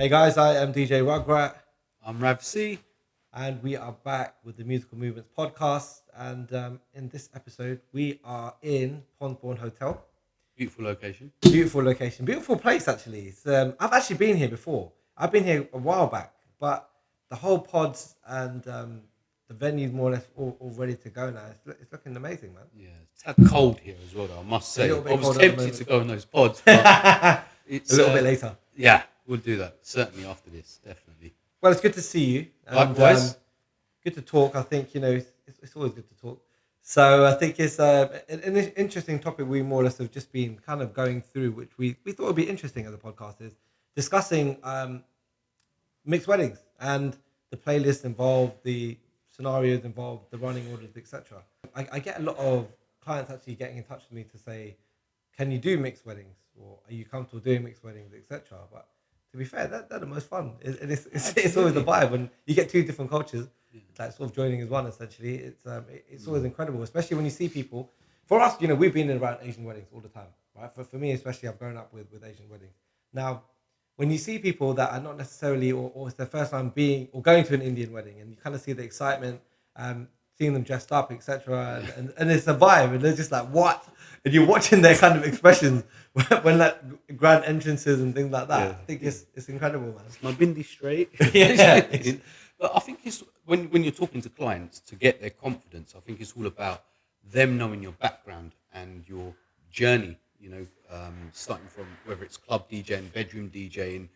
Hey guys, I am DJ Rugrat, I'm Rav C. and we are back with the Musical Movements podcast. And in this episode, we are in Pondbourne Hotel. Beautiful location. Beautiful location, beautiful place actually. It's, I've actually been here before. I've been here a while back, but the whole pods and the venue's more or less all ready to go now. It's looking amazing, man. Yeah, it's had cold here as well, though, I must say. little bit I was cold at the tempted moment. to go in those pods, but it's A little bit later. Yeah, we'll do that. Certainly after this, definitely. Well, it's good to see you. And, Likewise. Good to talk. I think, it's always good to talk. So I think it's an interesting topic we more or less have just been kind of going through, which we thought would be interesting as a podcast, is discussing mixed weddings and the playlist involved, the scenarios involved, the running orders, etc. I get a lot of clients actually getting in touch with me to say, can you do mixed weddings? Or are you comfortable doing mixed weddings, etc. But to be fair, they're the most fun. It's always the vibe when you get two different cultures, like sort of joining as one. Essentially, it's always incredible, especially when you see people. For us, we've been around Asian weddings all the time, right? For me, especially, I've grown up with Asian weddings. Now, when you see people that are not necessarily, or it's their first time being or going to an Indian wedding, and you kind of see the excitement, seeing them dressed up, etc., and it's a vibe, and they're just like, what? And you're watching their kind of expressions when like grand entrances and things like that. Yeah. I think it's incredible, man. Is my bindi straight? Yeah. But I think it's when you're talking to clients to get their confidence, I think it's all about them knowing your background and your journey, starting from whether it's club DJing, bedroom DJing,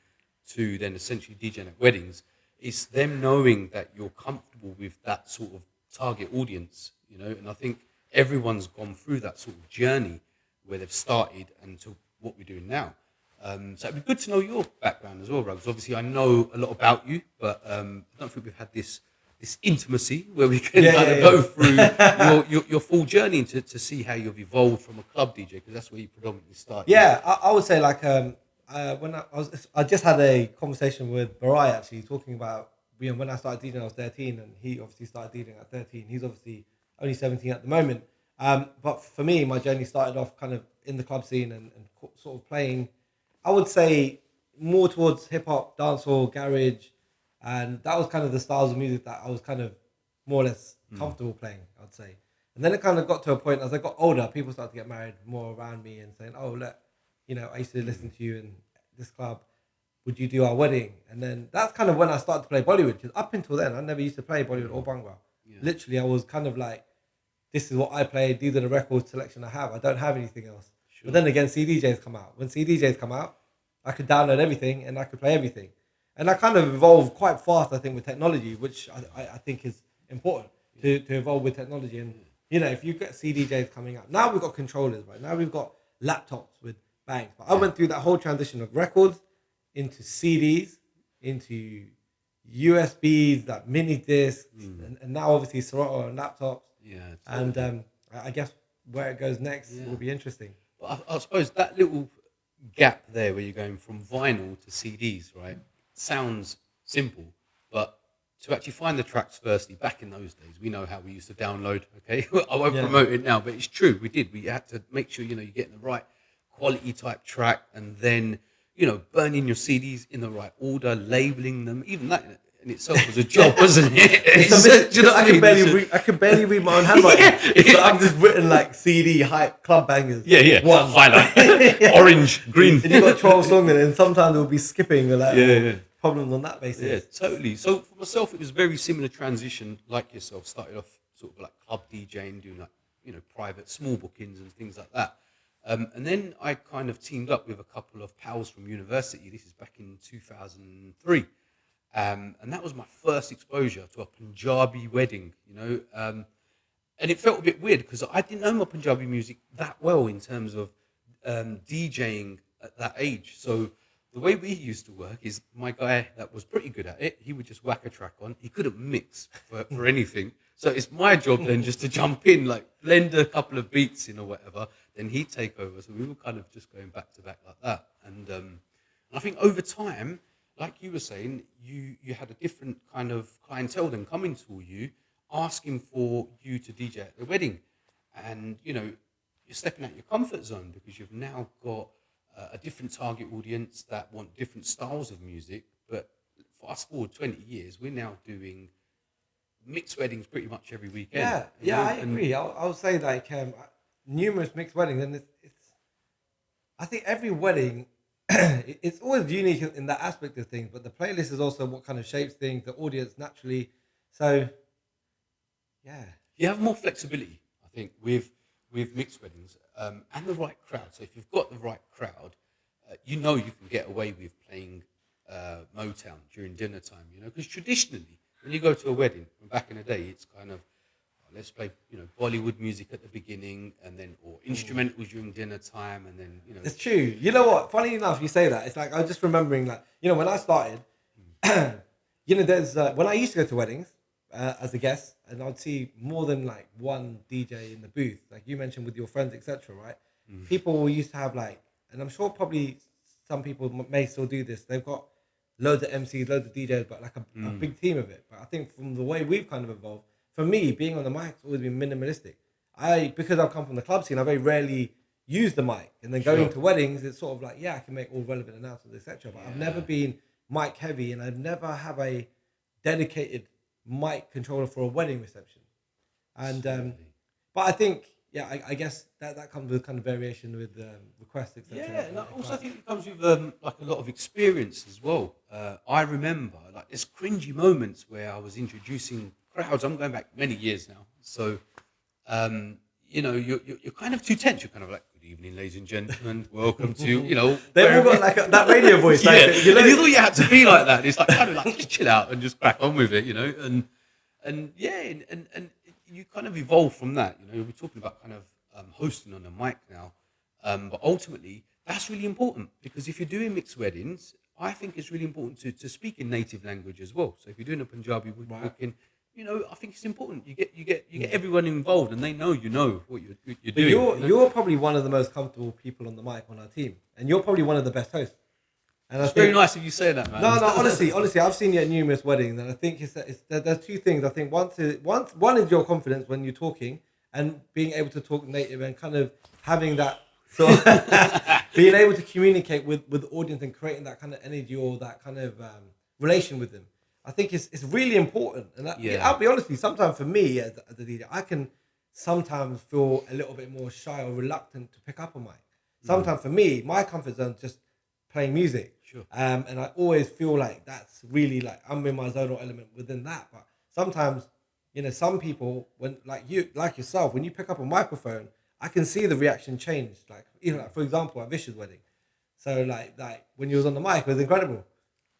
to then essentially DJing at weddings. It's them knowing that you're comfortable with that sort of target audience, and I think everyone's gone through that sort of journey where they've started and to what we're doing now. So it'd be good to know your background as well, Rugs. Obviously, I know a lot about you, but I don't think we've had this intimacy where we can go through your full journey to see how you've evolved from a club DJ, because that's where you predominantly started. Yeah, I would say like when I just had a conversation with Barai actually talking about when I started DJing I was 13, and he obviously started DJing at 13. He's obviously only 17 at the moment. But for me, my journey started off kind of in the club scene and sort of playing, I would say, more towards hip hop, dancehall, garage, and that was kind of the styles of music that I was kind of more or less comfortable playing, I'd say. And then it kind of got to a point as I got older, people started to get married more around me and saying, "Oh, look, I used to listen to you in this club. Would you do our wedding?" And then that's kind of when I started to play Bollywood, because up until then, I never used to play Bollywood or Bhangra. Yeah. Literally, I was kind of like, this is what I play. These are the record selection I have. I don't have anything else. Sure. But then again, CDJs come out. When CDJs come out, I could download everything and I could play everything. And I kind of evolved quite fast, I think, with technology, which I think is important to evolve with technology. And, if you get CDJs coming out, now we've got controllers, right? Now we've got laptops with banks. But I went through that whole transition of records into CDs, into USBs, like mini discs, and now obviously Serato and laptops. Yeah, totally. And I guess where it goes next will be interesting. But I suppose that little gap there where you're going from vinyl to CDs, right, sounds simple, but to actually find the tracks firstly, back in those days, we know how we used to download, okay? I won't promote it now, but it's true, we did. We had to make sure, you're getting the right quality type track, and then, burning your CDs in the right order, labeling them, even that in itself was a job, wasn't it? I can barely read my own handwriting. So I've just written like CD hype club bangers. Yeah. One highlight, orange, green. And you've got 12 songs in it, and sometimes we'll be skipping problems on that basis. Yeah, totally. So for myself, it was very similar transition, like yourself. Started off sort of like club DJing, doing like private small bookings and things like that. And then I kind of teamed up with a couple of pals from university. This is back in 2003. And that was my first exposure to a Punjabi wedding, and it felt a bit weird because I didn't know my Punjabi music that well in terms of DJing at that age. So the way we used to work is my guy that was pretty good at it, he would just whack a track on. He couldn't mix for anything. So it's my job then just to jump in, like blend a couple of beats in or whatever. Then he'd take over. So we were kind of just going back to back like that. And I think over time, like you were saying, you had a different kind of clientele then coming to you, asking for you to DJ at their wedding. And, you're stepping out your comfort zone because you've now got a different target audience that want different styles of music, But fast forward 20 years, we're now doing mixed weddings pretty much every weekend. I agree. I'll say like numerous mixed weddings, and it's I think every wedding it's always unique in that aspect of things, but the playlist is also what kind of shapes things, the audience naturally. So yeah, You have more flexibility, I think, with mixed weddings and the right crowd. So if you've got the right crowd, you know you can get away with playing Motown during dinner time. Because traditionally, when you go to a wedding, back in the day, it's kind of let's play Bollywood music at the beginning, and then or instrumentals during dinner time, and then it's true. You know what? Funny enough, you say that. It's like I was just remembering, like when I started, there's when I used to go to weddings as a guest, and I'd see more than like one DJ in the booth, like you mentioned with your friends, etc. Right? People used to have like, and I'm sure probably some people may still do this. They've got loads of MCs, loads of DJs, but like a big team of it. But I think from the way we've kind of evolved, for me, being on the mic's always been minimalistic. Because I've come from the club scene, I very rarely use the mic. And then going to weddings, it's sort of like, I can make all relevant announcements, etc. But I've never been mic heavy, and I've never have a dedicated mic controller for a wedding reception. And but I think, I guess that comes with kind of variation with requests, etc. Yeah, and I also think it comes with like a lot of experience as well. I remember like there's cringy moments where I was introducing crowds. I'm going back many years now, so you're kind of too tense. You're kind of like, "Good evening, ladies and gentlemen. Welcome to They've all got like that radio voice. Yeah, like, and you thought you had to be like that. It's like kind of like just chill out and just crack on with it, and you kind of evolve from that. We're talking about kind of hosting on the mic now, but ultimately that's really important, because if you're doing mixed weddings, I think it's really important to speak in native language as well. So if you're doing a Punjabi wedding, I think it's important. You get everyone involved, and they know what you're doing. You're probably one of the most comfortable people on the mic on our team, and you're probably one of the best hosts. And it's very nice of you saying that, man. No, honestly, I've seen you at numerous weddings, and I think there's two things. I think one is your confidence when you're talking and being able to talk native, and kind of having that sort of being able to communicate with the audience and creating that kind of energy or that kind of relation with them. I think it's really important. And I'll be honest with you, sometimes for me as a DJ, I can sometimes feel a little bit more shy or reluctant to pick up a mic. Sometimes for me, my comfort zone is just playing music. Sure. And I always feel like that's really like I'm in my zonal element within that. But sometimes, some people, when like yourself, when you pick up a microphone, I can see the reaction change. Like even like, for example, at Vish's wedding. So like when you was on the mic, it was incredible.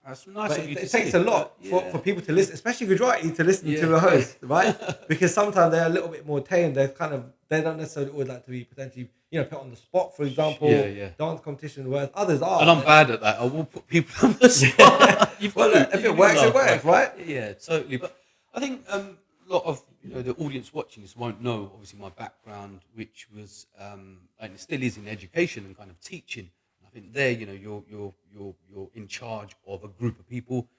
That's nice But of you it to takes say. a lot for people to listen, especially Gujarati, to listen to a host, right? Because sometimes they're a little bit more tame. They don't necessarily always like to be potentially, put on the spot, for example, dance competition, whereas others are. And I'm bad at that. I will put people on the spot. If it works, it works, right? Yeah, totally. But I think a lot of the audience watching this won't know, obviously, my background, which was and it still is in education and kind of teaching. I think there, you're in charge of a group of people,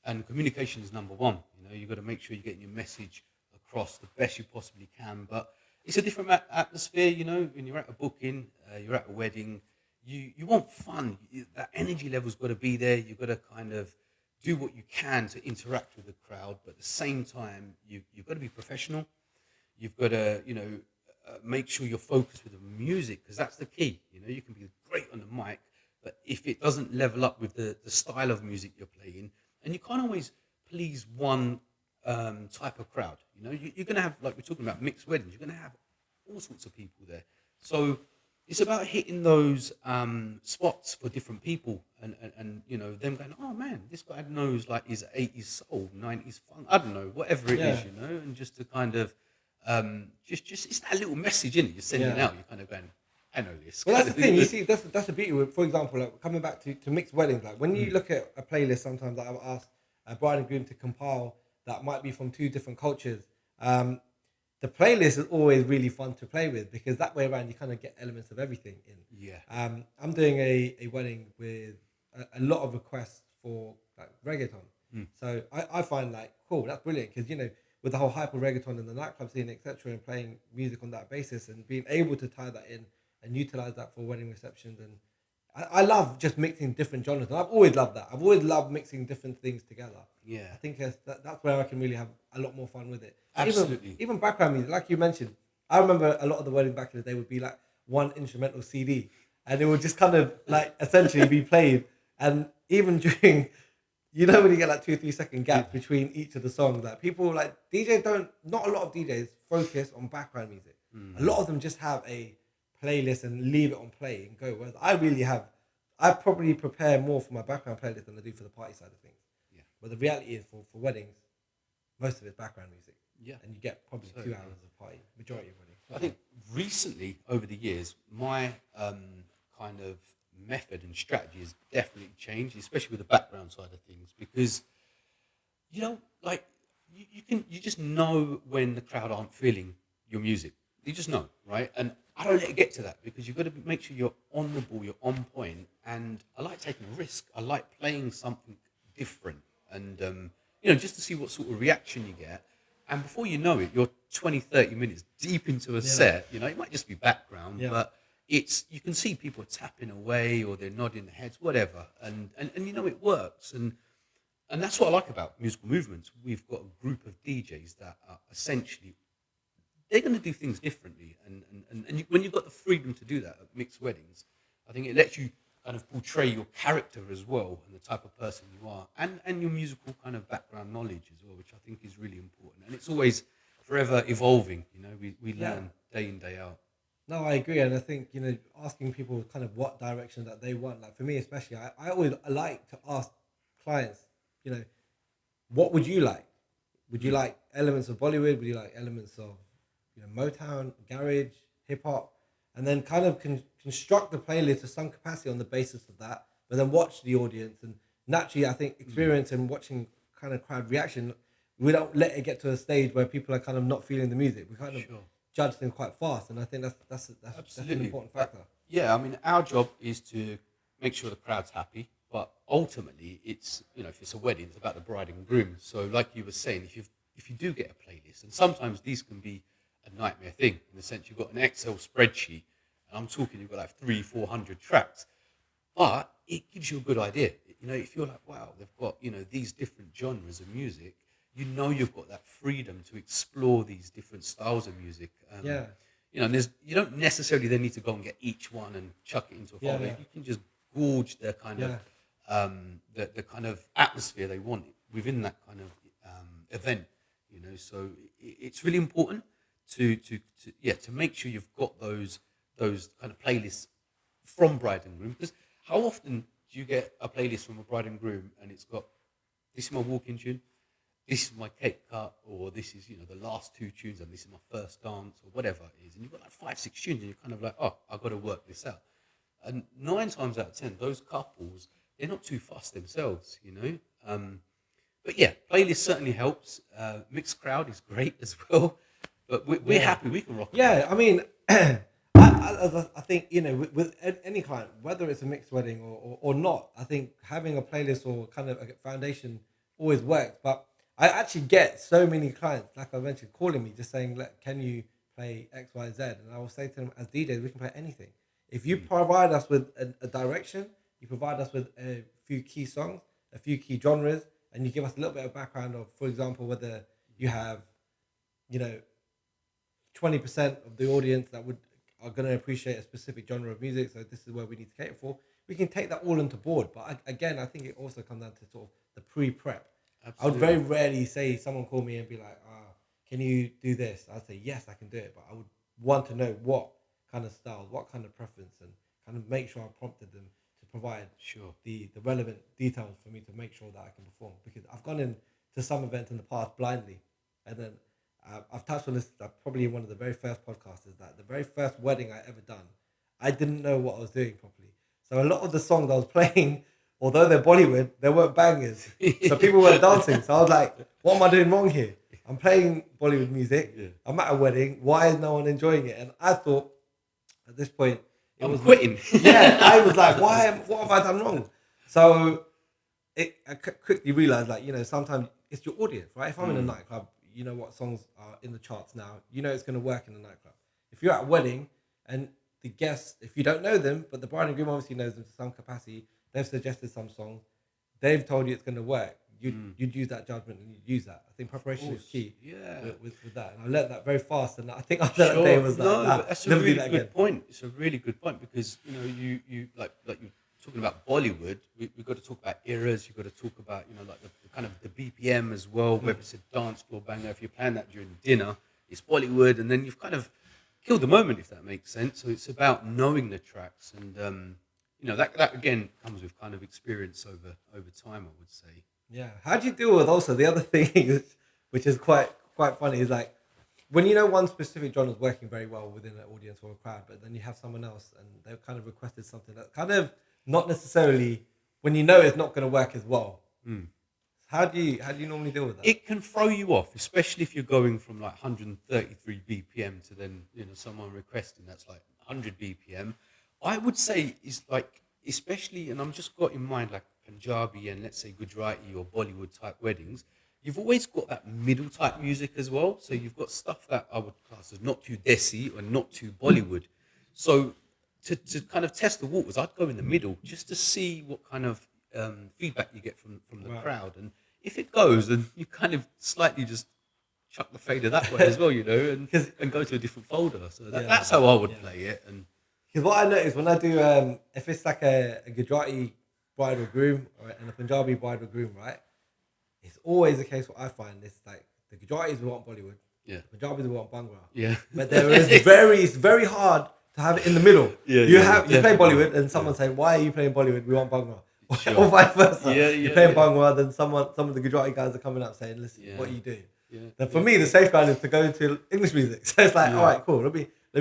and communication is number one. You've got to make sure you're getting your message across the best you possibly can. But it's a different atmosphere, when you're at a booking, you're at a wedding, you want fun. That energy level's got to be there. You've got to kind of do what you can to interact with the crowd, but at the same time, you've got to be professional. You've got to, make sure you're focused with the music, because that's the key. You can be great on the mic, but if it doesn't level up with the style of music you're playing, and you can't always please one type of crowd. You're going to have, like we're talking about mixed weddings, you're going to have all sorts of people there. So it's about hitting those spots for different people, and them going, oh man, this guy knows like his 80s soul, 90s funk, I don't know, whatever it is, and just to kind of just it's that little message in it you're sending out. You're kind of going, I know this. Well, that's the thing. You see, that's the beauty with, for example, like coming back to mixed weddings. Like when you look at a playlist, sometimes that I've asked a bride and groom to compile that might be from two different cultures. The playlist is always really fun to play with, because that way around you kind of get elements of everything in. Yeah. I'm doing a wedding with a lot of requests for like reggaeton. So I find like cool. That's brilliant, because with the whole hyper reggaeton and the nightclub scene, etc., and playing music on that basis and being able to tie that in and utilize that for wedding receptions, and I love just mixing different genres, and I've always loved that. I've always loved mixing different things together. Yeah. I think that's where I can really have a lot more fun with it. Absolutely. Even background music, like you mentioned, I remember a lot of the wedding back in the day would be like one instrumental CD, and it would just kind of like essentially be played. And even during, when you get like 2 or 3 second gaps between each of the songs, like people like not a lot of DJs focus on background music. A lot of them just have a playlist and leave it on play and go. Whereas I probably prepare more for my background playlist than I do for the party side of things. Yeah. But the reality is for weddings, most of it's background music. Yeah. And you get probably 2 hours of party, majority of weddings. I think recently, over the years, my kind of method and strategy has definitely changed, especially with the background side of things, because like you just know when the crowd aren't feeling your music. You just know, right? And I don't let it get to that, because you've got to make sure you're on the ball, you're on point. And I like taking a risk. I like playing something different, and just to see what sort of reaction you get. And before you know it, you're 20, 30 minutes deep into a set. It might just be background, but you can see people tapping away or they're nodding their heads, whatever. And it works. And that's what I like about Musical Movements. We've got a group of DJs that are essentially, they're going to do things differently. And when you've got the freedom to do that at mixed weddings, I think it lets you kind of portray your character as well, and the type of person you are, and your musical kind of background knowledge as well, which I think is really important. And it's always forever evolving. We learn day in, day out. No, I agree. And I think, asking people kind of what direction that they want, like for me especially, I always like to ask clients, what would you like? Would you like elements of Bollywood? Would you like elements of Motown, garage, hip hop? And then kind of construct the playlist to some capacity on the basis of that, but then watch the audience. And naturally, I think experience and watching kind of crowd reaction, we don't let it get to a stage where people are kind of not feeling the music. We kind of judge them quite fast, and I think that's an important factor. Yeah, I mean, our job is to make sure the crowd's happy, but ultimately, it's if it's a wedding, it's about the bride and groom. So, like you were saying, if you do get a playlist, and sometimes these can be a nightmare thing in the sense you've got an Excel spreadsheet, and I'm talking you've got like 300-400 tracks, but it gives you a good idea. If you're like, wow, they've got these different genres of music, you've got that freedom to explore these different styles of music. And you don't necessarily then need to go and get each one and chuck it into a folder. You can just gorge the kind of the kind of atmosphere they want within that kind of event. So it's really important to make sure you've got those kind of playlists from bride and groom. Because how often do you get a playlist from a bride and groom and it's got, this is my walk-in tune, this is my cake cut, or this is the last 2 tunes, and this is my first dance, or whatever it is, and you've got like 5-6 tunes, and you're kind of like, oh, I've got to work this out. And 9 times out of 10, those couples, they're not too fussed themselves, But yeah, playlist certainly helps. Mixed crowd is great as well. But we're happy we can rock it. Yeah, I mean, I think, with any client, whether it's a mixed wedding or not, I think having a playlist or kind of a foundation always works. But I actually get so many clients, like I mentioned, calling me just saying, "Look, can you play X, Y, Z?" And I will say to them, as DJs, we can play anything. If you provide us with a direction, you provide us with a few key songs, a few key genres, and you give us a little bit of background of, for example, whether you have, 20% of the audience that are going to appreciate a specific genre of music, so this is where we need to cater for. We can take that all into board. But again, I think it also comes down to sort of the pre-prep. Absolutely. I would very rarely say someone call me and be like, can you do this? I'd say, yes, I can do it. But I would want to know what kind of styles, what kind of preference, and kind of make sure I prompted them to provide the relevant details for me to make sure that I can perform. Because I've gone into some events in the past blindly, and then I've touched on this probably in one of the very first podcasts, is that the very first wedding I ever done, I didn't know what I was doing properly. So a lot of the songs I was playing, although they're Bollywood, they weren't bangers. So people weren't dancing. So I was like, what am I doing wrong here? I'm playing Bollywood music. Yeah. I'm at a wedding. Why is no one enjoying it? And I thought at this point, I'm quitting. Yeah, I was like, what have I done wrong? So I quickly realized, sometimes it's your audience, right? If I'm in a nightclub, what songs are in the charts now, it's going to work in the nightclub. If you're at a wedding and the guests, if you don't know them, but the bride and groom obviously knows them to some capacity, they've suggested some songs, they've told you it's going to work. You'd use that judgment and you'd use that. I think preparation is key. Yeah. With that, and I learned that very fast. And I think after that day was like, no, nah, but that's a never do really that good again. point. It's a really good point because you like you're talking about Bollywood. We've got to talk about eras. You've got to talk about like the kind of the BPM as well. Whether it's a dance floor banger, if you're playing that during dinner, it's Bollywood, and then you've kind of killed the moment, if that makes sense. So it's about knowing the tracks, and that again comes with kind of experience over time, I would say. Yeah. How do you deal with also the other thing, which is quite funny, is like when you know one specific genre is working very well within an audience or a crowd, but then you have someone else and they've kind of requested something that kind of not necessarily when you know it's not going to work as well. How do you normally deal with that? It can throw you off, especially if you're going from like 133 BPM to then someone requesting that's like 100 BPM. I would say is like, especially, and I'm just got in mind like Punjabi and let's say Gujarati or Bollywood type weddings, you've always got that middle type music as well. So you've got stuff that I would class as not too desi or not too Bollywood. So to kind of test the waters, I'd go in the middle just to see what kind of feedback you get from the crowd. And if it goes, then you kind of slightly just chuck the fader that way as well, and go to a different folder. So that's how I would play it. And because what I notice when I do, if it's like a Gujarati bride or groom, and a Punjabi bride or groom, right? It's always the case. What I find is like the Gujaratis will want Bollywood, the Punjabis will want Bhangra. Yeah, but it's very hard to have it in the middle. You play Bollywood, and someone say, "Why are you playing Bollywood? We want Bhangra." Sure. Or vice versa. You're playing Bhangra, then some of the Gujarati guys are coming up saying, "Listen, what are you doing?" Then for me, the safeguard is to go into English music. So it's like, all right, cool. Let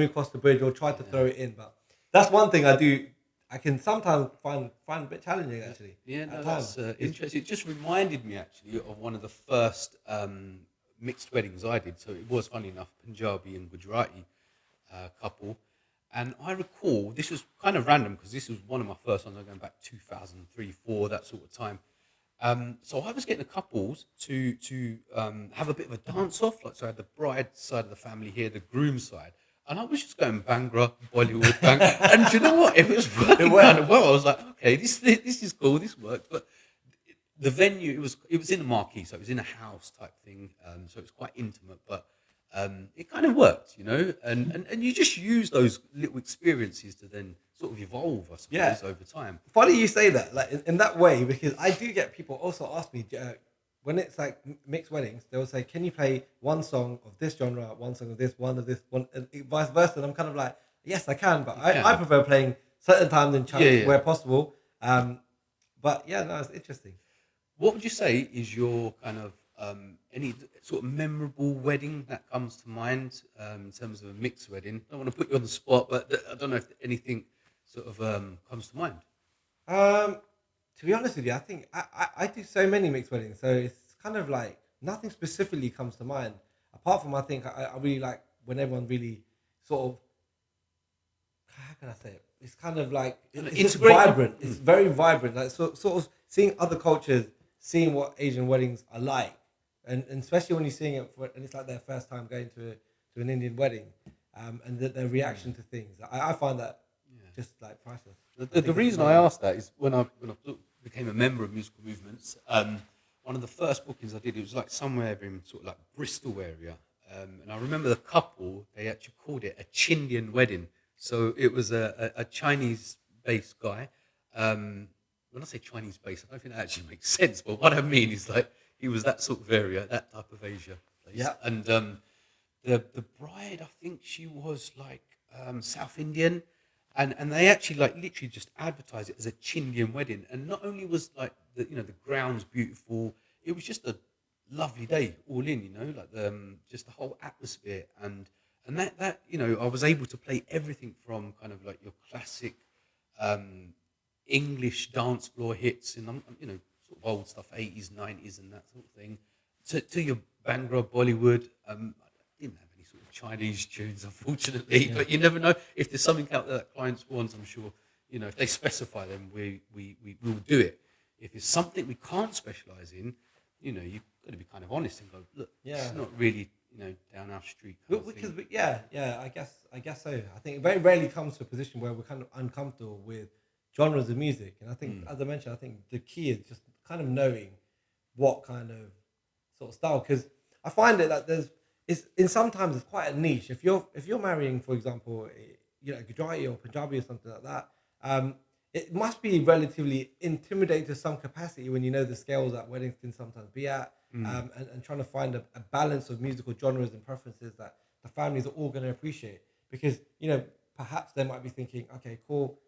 me cross the bridge or try to throw it in. But that's one thing I do. I can sometimes find a bit challenging actually. Yeah, no, that's interesting. It just reminded me actually of one of the first mixed weddings I did. So it was funny enough, Punjabi and Gujarati couple. And I recall, this was kind of random because this was one of my first ones. I'm going back 2003, 4, that sort of time. So I was getting the couples to have a bit of a dance off. Like, so I had the bride side of the family here, the groom side. And I was just going Bhangra, Bollywood, bang. And do you know what? It was working kind of well. I was like, okay, this is cool, this worked. But the venue, it was in the marquee, so it was in a house type thing. So it was quite intimate, but it kind of worked, and you just use those little experiences to then sort of evolve, I suppose, over time. Funny you say that, like in that way, because I do get people also ask me when it's like mixed weddings, they will say, "Can you play one song of this genre, one song of this, one, and vice versa?" And I'm kind of like, "Yes, I can, but I prefer playing certain times in chunks where possible." But yeah, no, it's interesting. What would you say is your kind of any sort of memorable wedding that comes to mind in terms of a mixed wedding? I don't want to put you on the spot, but I don't know if anything sort of comes to mind. To be honest with you, I think I do so many mixed weddings, so it's kind of like nothing specifically comes to mind. Apart from I think I really like when everyone really sort of, how can I say it? It's kind of like it's just vibrant. It's very vibrant. Like sort of seeing other cultures, seeing what Asian weddings are like, and especially when you're seeing it and it's like their first time going to an Indian wedding, and their reaction to things. I find that just like priceless. The reason I asked that is when I became a member of Musical Movements, one of the first bookings I did, it was like somewhere in sort of like Bristol area. And I remember the couple, they actually called it a Chindian wedding. So it was a Chinese-based guy. When I say Chinese-based, I don't think that actually makes sense. But what I mean is like he was that sort of area, that type of Asia place. Yeah. And the bride, I think she was like South Indian. And they actually like literally just advertised it as a Chindian wedding. And not only was like the grounds beautiful, it was just a lovely day all in, like just the whole atmosphere and that I was able to play everything from kind of like your classic English dance floor hits and sort of old stuff, 80s, 90s and that sort of thing, to your Bhangra, Bollywood. I didn't have any sort of Chinese tunes, unfortunately, but you never know if there's something out there that clients want. I'm sure if they specify them, we will do it. If it's something we can't specialize in, you've got to be kind of honest and go, look, it's not really down our street. Kind of Because thing. I guess so. I think it very rarely comes to a position where we're kind of uncomfortable with genres of music, and I think, as I mentioned, I think the key is just kind of knowing what kind of sort of style. Because I find it that sometimes it's quite a niche. If you're marrying, for example, Gujarati or Punjabi or something like that, it must be relatively intimidating to some capacity when you know the scales that weddings can sometimes be at, and trying to find a balance of musical genres and preferences that the families are all going to appreciate. Because perhaps they might be thinking, okay, cool,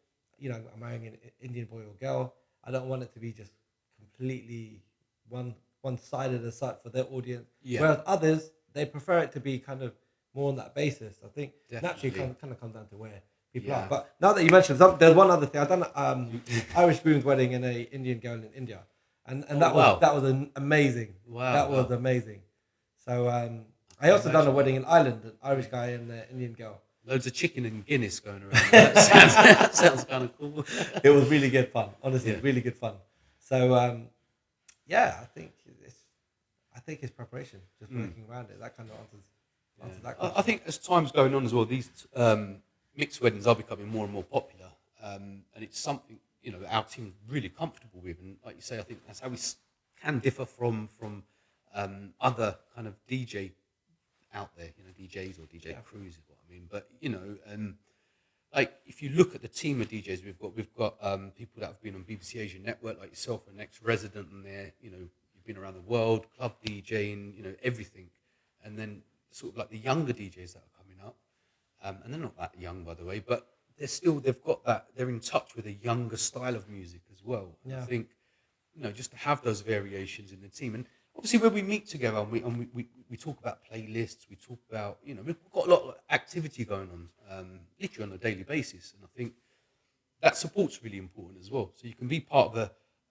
I'm marrying an Indian boy or girl. I don't want it to be just completely one sided as such for their audience. Yeah, Whereas others, they prefer it to be kind of more on that basis. I think naturally definitely. kind of comes down to where people are. Yeah. But now that you mentioned, there's one other thing. I've done Irish groom's wedding in a Indian girl in India, and Oh wow, that was amazing. wow, That was wow. amazing. So I I can also done a imagine that. wedding in Ireland, an Irish guy and an Indian girl. Loads of chicken and Guinness going around. That sounds kind of cool. It was really good fun, honestly, Yeah. really good fun. So yeah, I think it's preparation, just Mm. working around it. That kind of Yeah. answers that I question. think as time's going on as well, these mixed weddings are becoming more and more popular, and it's something our team's really comfortable with. And like you say, I think that's how we can differ from other kind of DJ out there, DJs or DJ Yeah, crews is what I mean. But like if you look at the team of DJs we've got people that have been on BBC Asian Network like yourself, an ex-resident in there. You've been around the world, club DJing, everything, and then sort of like the younger DJs that are coming up, and they're not that young by the way, but they've got that, they're in touch with a younger style of music as well. And I yeah, think just to have those variations in the team. And obviously, when we meet together and we talk about playlists, we talk about, we've got a lot of activity going on, literally on a daily basis. And I think that support's really important as well. So you can be part of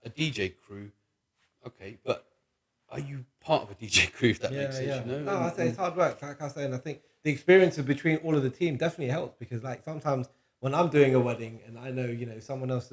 a DJ crew, okay, but are you part of a DJ crew, if that makes yeah, sense, yeah. No, I And, say it's hard work. Like I say, and I think the experiences between all of the team definitely helps because, like, sometimes when I'm doing a wedding and I know, someone else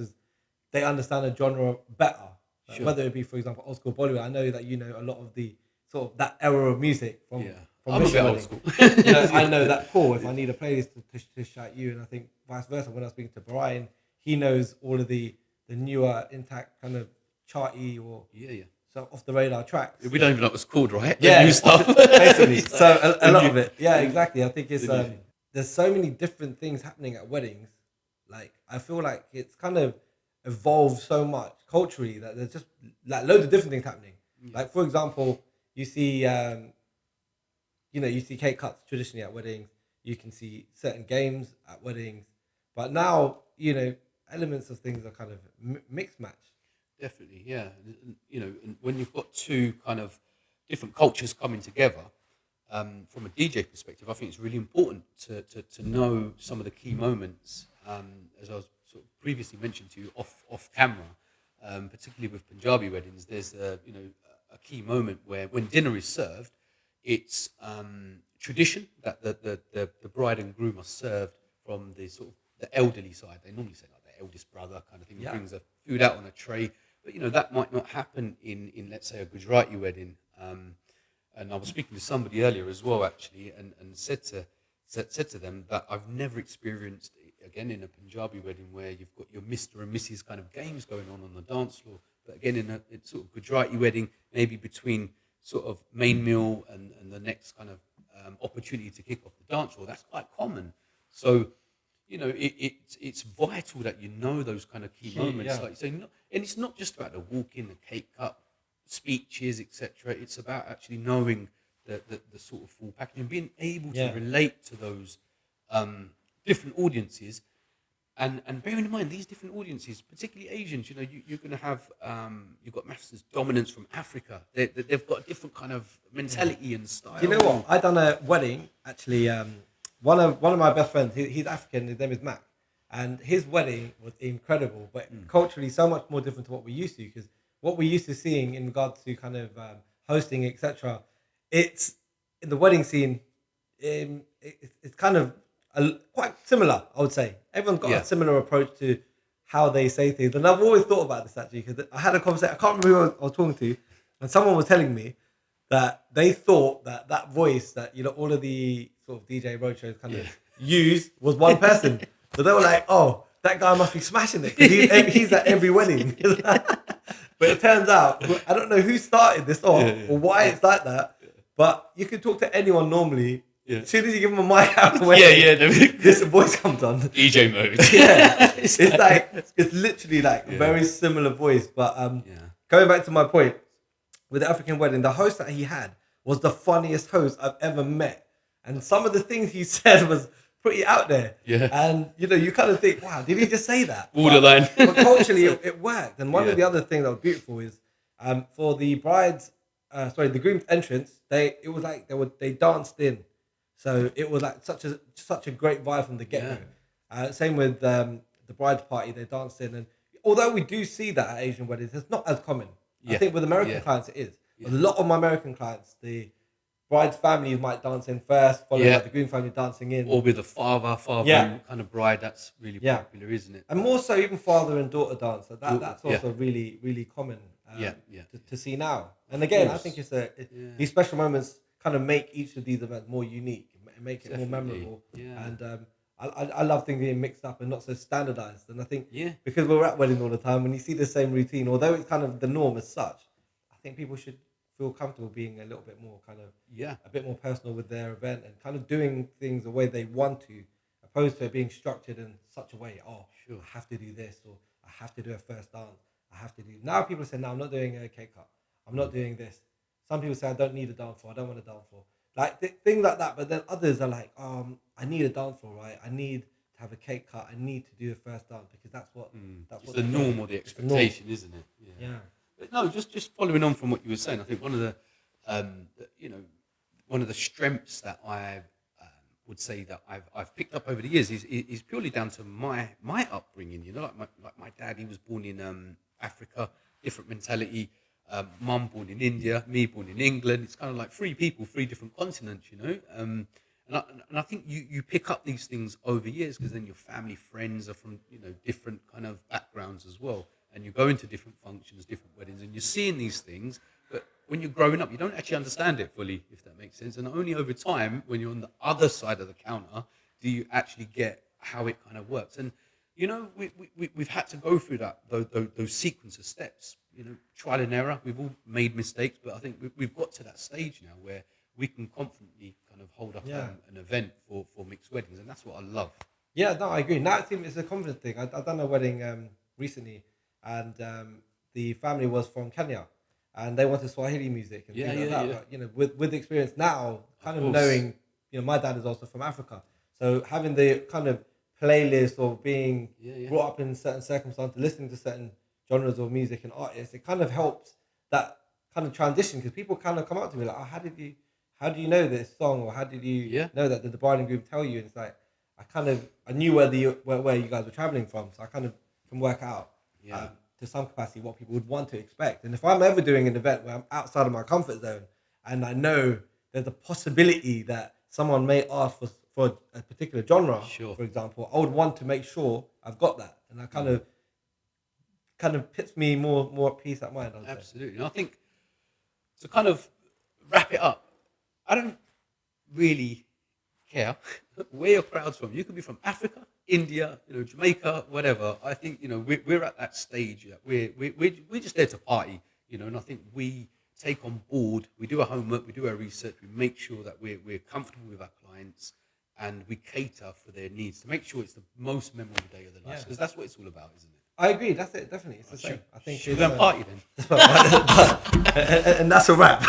they understand a genre better. Like sure, whether it be, for example, old school Bollywood. I know that a lot of the sort of that era of music from yeah. from I'm a Mission bit old Wedding. school. I know that cool. If I need a playlist to shout you, and I think vice versa. When I was speaking to Brian, he knows all of the newer, intact kind of charty or Yeah, yeah. so off the radar tracks. We don't even know what it's called, right? The Yeah, new stuff. basically. It's like So a the lot new, of it. Yeah, exactly. I think the it's new thing. there's so many different things happening at weddings. Like I feel like it's kind of evolved so much culturally that there's just like loads of different things happening. Yeah, Like for example, you see you see cake cuts traditionally at weddings. You can see certain games at weddings, but now elements of things are kind of mixed match. definitely. Yeah, and when you've got two kind of different cultures coming together, from a DJ perspective, I think it's really important to know some of the key moments, as I was sort of previously mentioned to you off camera, particularly with Punjabi weddings. There's a key moment where when dinner is served, it's tradition that the bride and groom are served from the sort of the elderly side. They normally say like the eldest brother kind of thing Yeah. brings the food out on a tray, but that might not happen in let's say a Gujarati wedding. And I was speaking to somebody earlier as well, actually, and said to them that I've never experienced again in a Punjabi wedding where you've got your Mr. and Mrs. kind of games going on the dance floor. But again, in a sort of Gujarati wedding, maybe between sort of main meal and the next kind of opportunity to kick off the dance floor, that's quite common. So it's vital that you know those kind of key moments, Yeah. like you say, and it's not just about the walk in, the cake cut, speeches, etc. It's about actually knowing the sort of full package and being able to Yeah. relate to those different audiences. And bearing in mind these different audiences, particularly Asians, you're going to have you've got massive dominance from Africa. They've got a different kind of mentality and style. Do you know what? I done a wedding actually. One of my best friends, he's African. His name is Mac, and his wedding was incredible, but culturally so much more different to what we used to. Because what we used to seeing in regards to kind of hosting, etc. It's in the wedding scene. It's kind of quite similar, I would say. Everyone's got Yeah. a similar approach to how they say things, and I've always thought about this actually because I had a conversation. I can't remember who I was talking to, and someone was telling me that they thought that voice that all of the sort of DJ roadshows kind of use was one person. So they were like, oh, that guy must be smashing it because he's at every wedding. But it turns out, I don't know who started this off or why it's like that, but you can talk to anyone normally. Yeah. As soon as you give them a mic out of the way, this voice comes on. DJ mode. It's literally like a very similar voice. But going back to my point, with the African wedding, the host that he had was the funniest host I've ever met. And some of the things he said was pretty out there. Yeah. And, you kind of think, wow, did he just say that? Borderline. But culturally, it worked. And one of the other things that was beautiful is for the the groom's entrance, they danced in. So it was like such a great vibe from the get-go. Same with the bride's party, they danced in. And although we do see that at Asian weddings, it's not as common. I think with American clients it is. A lot of my American clients, the bride's family might dance in first, followed by the groom family dancing in. Or with the father kind of bride, that's really popular, isn't it? And more so even father and daughter dance. So that's also really, really common to see now. And again, I think these special moments kind of make each of these events more unique and make it more memorable. Yeah. And I love things being mixed up and not so standardized. And I think because we're at weddings all the time, when you see the same routine, although it's kind of the norm as such, I think people should feel comfortable being a little bit more kind of a bit more personal with their event and kind of doing things the way they want to, opposed to it being structured in such a way. I have to do this, or I have to do a first dance. I have to do. Now people say, no, I'm not doing a cake cut. I'm not doing this. Some people say I don't need a dance floor. I don't want a dance floor. Like things like that. But then others are like, I need a dance floor, right? I need to have a cake cut. I need to do a first dance because that's what the norm or the expectation, isn't it? Yeah. But no, just following on from what you were saying, I think one of the strengths that I would say that I've picked up over the years is purely down to my upbringing. Like my dad, he was born in Africa, different mentality. Mum born in India, me born in England. It's kind of like three people, three different continents, And I think you pick up these things over years because then your family, friends are from different kind of backgrounds as well, and you go into different functions, different weddings, and you're seeing these things. But when you're growing up, you don't actually understand it fully, if that makes sense. And only over time, when you're on the other side of the counter, do you actually get how it kind of works. And we've had to go through those sequence of steps. Trial and error. We've all made mistakes, but I think we've got to that stage now where we can confidently kind of hold up an event for mixed weddings, and that's what I love. Yeah, no, I agree. Now it's a confidence thing. I've done a wedding recently, and the family was from Kenya, and they wanted Swahili music and things like that. Yeah. But with the experience now, kind of knowing, my dad is also from Africa, so having the kind of playlist or being brought up in certain circumstances, listening to certain genres of music and artists, it kind of helps that kind of transition because people kind of come up to me like, how do you know this song, or how did you know that? Did the bride and groom tell you? And it's like I knew where you guys were traveling from, so I kind of can work out to some capacity what people would want to expect. And if I'm ever doing an event where I'm outside of my comfort zone and I know there's a possibility that someone may ask for a particular genre, for example, I would want to make sure I've got that, and I kind of puts me more at peace at mind. Absolutely. And I think to kind of wrap it up, I don't really care where your crowd's from. You could be from Africa, India, Jamaica, whatever. I think we're at that stage that we're just there to party, and I think we take on board. We do our homework, we do our research, we make sure that we're comfortable with our clients, and we cater for their needs to make sure it's the most memorable day of their lives, because that's what it's all about, isn't it? I agree. That's it. Definitely, it's the same. I think should we go and party then? And that's a wrap.